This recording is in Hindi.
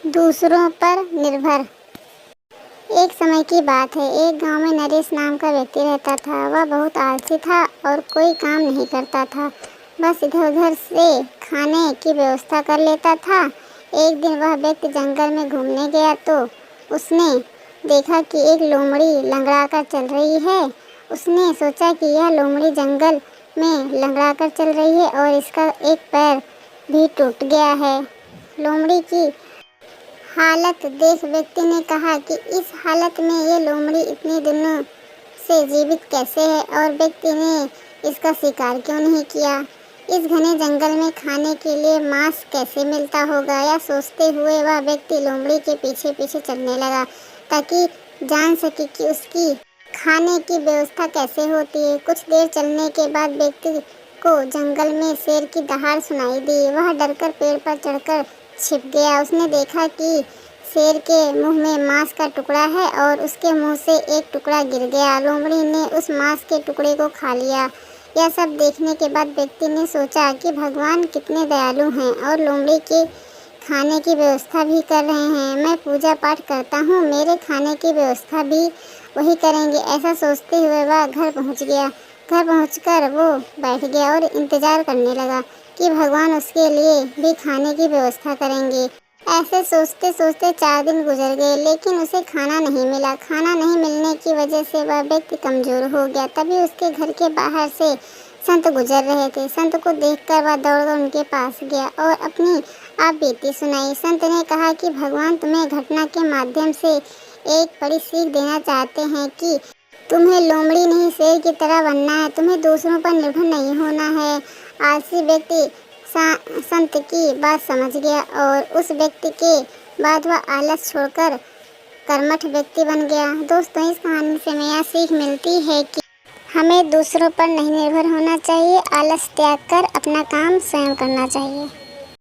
दूसरों पर निर्भर। एक समय की बात है, एक गांव में नरेश नाम का व्यक्ति रहता था। वह बहुत आलसी था और कोई काम नहीं करता था, बस इधर उधर से खाने की व्यवस्था कर लेता था। एक दिन वह व्यक्ति जंगल में घूमने गया तो उसने देखा कि एक लोमड़ी लंगड़ा कर चल रही है। उसने सोचा कि यह लोमड़ी जंगल में लंगड़ा कर चल रही है और इसका एक पैर भी टूट गया है। लोमड़ी की हालत देख व्यक्ति ने कहा कि इस हालत में ये लोमड़ी इतने दिनों से जीवित कैसे है और व्यक्ति ने इसका शिकार क्यों नहीं किया। इस घने जंगल में खाने के लिए मांस कैसे मिलता होगा, यह सोचते हुए वह व्यक्ति लोमड़ी के पीछे पीछे चलने लगा ताकि जान सके कि उसकी खाने की व्यवस्था कैसे होती है। कुछ देर चलने के बाद व्यक्ति को जंगल में शेर की दहाड़ सुनाई दी। वह डरकर पेड़ पर चढ़कर छिप गया। उसने देखा कि शेर के मुंह में मांस का टुकड़ा है और उसके मुंह से एक टुकड़ा गिर गया। लोमड़ी ने उस मांस के टुकड़े को खा लिया। यह सब देखने के बाद व्यक्ति ने सोचा कि भगवान कितने दयालु हैं और लोमड़ी के खाने की व्यवस्था भी कर रहे हैं। मैं पूजा पाठ करता हूँ, मेरे खाने की व्यवस्था भी वही करेंगे। ऐसा सोचते हुए वह घर पहुँच गया। घर पहुँचकर वो बैठ गया और इंतज़ार करने लगा कि भगवान उसके लिए भी खाने की व्यवस्था करेंगे। ऐसे सोचते सोचते 4 दिन गुजर गए, लेकिन उसे खाना नहीं मिला। खाना नहीं मिलने की वजह से वह व्यक्ति कमज़ोर हो गया। तभी उसके घर के बाहर से संत गुजर रहे थे। संत को देखकर वह दौड़कर उनके पास गया और अपनी आप बीती सुनाई। संत ने कहा कि भगवान तुम्हें घटना के माध्यम से एक बड़ी सीख देना चाहते हैं कि तुम्हें लोमड़ी नहीं शेर की तरह बनना है। तुम्हें दूसरों पर निर्भर नहीं होना है। आलसी व्यक्ति संत की बात समझ गया और उस व्यक्ति के बाद वह आलस छोड़कर कर्मठ व्यक्ति बन गया। दोस्तों, इस कहानी से हमें यह सीख मिलती है कि हमें दूसरों पर नहीं निर्भर होना चाहिए। आलस त्याग कर अपना काम स्वयं करना चाहिए।